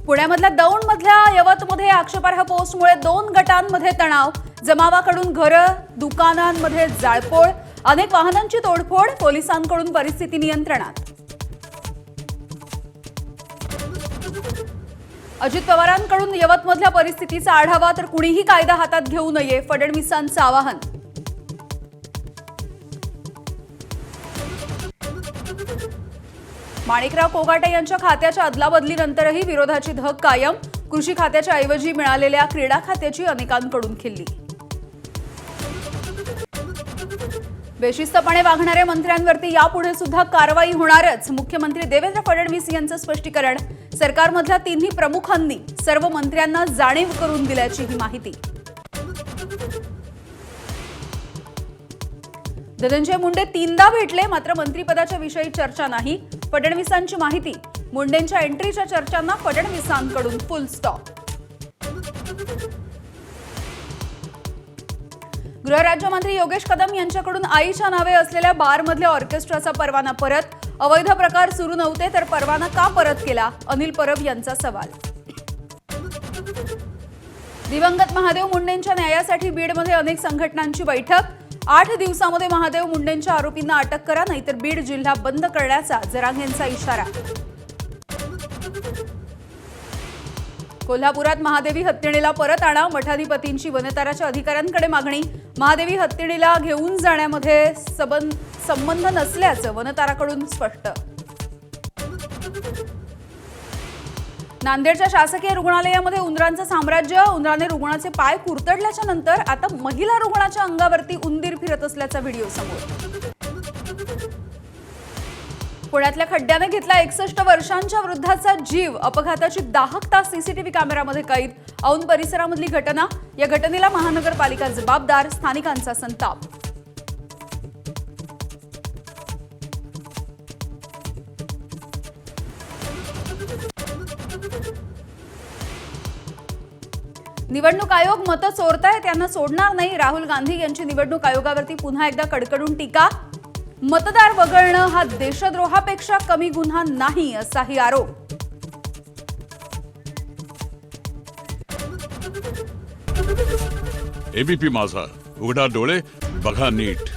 पुण्यामधल्या दौंडमधल्या यवतमध्ये आक्षेपार्ह पोस्टमुळे 2 गटांमध्ये तणाव, जमावाकडून घरं, दुकानांमध्ये जाळपोळ, अनेक वाहनांची तोडफोड, पोलिसांकडून परिस्थिती नियंत्रणात. अजित पवारांकडून यवतमधल्या परिस्थितीचा आढावा, तर कुणीही कायदा हातात घेऊ नये, फडणवीसांचं आवाहन. माणिकराव कोगाटे यांच्या खात्याच्या अदलाबदलीनंतरही विरोधाची धग कायम, कृषी खात्याच्या ऐवजी मिळालेल्या क्रीडा खात्याची अनेकांकडून खिल्ली. बेशिस्तपणे वागणाऱ्या मंत्र्यांवरती यापुढे सुद्धा कारवाई होणारच, मुख्यमंत्री देवेंद्र फडणवीस यांचं स्पष्टीकरण. सरकारमधल्या तिन्ही प्रमुखांनी सर्व मंत्र्यांना जाणीव करून दिल्याची ही माहिती. धनंजय मुंडे 3दा भेटले, मात्र मंत्रिपदाच्या विषयी चर्चा नाही. फडणवीसांची माहिती. मुंडेंच्या एंट्रीच्या चर्चांना फडणवीसांकडून फुल स्टॉप. गृहराज्यमंत्री योगेश कदम यांच्याकडून आईच्या नावे असलेल्या बारमधल्या ऑर्केस्ट्राचा परवाना परत. अवैध प्रकार सुरू नव्हते तर परवाना का परत केला, अनिल परब यांचा सवाल. दिवंगत महादेव मुंडेंच्या न्यायासाठी बीडमध्ये अनेक संघटनांची बैठक. 8 दिवसांमध्ये महादेव मुंडेंच्या आरोपींना अटक करा, नाहीतर बीड जिल्हा बंद करण्याचा जरांगेंचा इशारा. कोल्हापुरात महादेवी हत्तीणीला परत आणा, मठाधिपतींची वनताराच्या अधिकाऱ्यांकडे मागणी. महादेवी हत्तीणीला घेऊन जाण्यामध्ये संबंध नसल्याचं वनताराकडून स्पष्ट. नांदेडच्या शासकीय रुग्णालयामध्ये उंदरांचं साम्राज्य. उंदराने रुग्णाचे पाय कुरतडल्याच्या नंतर आता महिला रुग्णाच्या अंगावरती उंदीर फिरत असल्याचा व्हिडिओ समोर. पुण्यातल्या खड्ड्याने घेतला 61 वर्षांच्या वृद्धाचा जीव. अपघाताची दाहक तास सीसीटीव्ही कॅमेऱ्यामध्ये कैद. औंध परिसरामधली घटना. या घटनेला महानगरपालिका जबाबदार, स्थानिकांचा संताप. निवडणूक आयोग मतं चोरताय, त्यांना सोडणार नाही. राहुल गांधी यांची निवडणूक आयोगावरती पुन्हा एकदा कडकडून टीका. मतदार वगळणं हा देशद्रोहापेक्षा कमी गुन्हा नाही, असाही आरोप. एबीपी माझा, उघडा डोळे बघा नीट.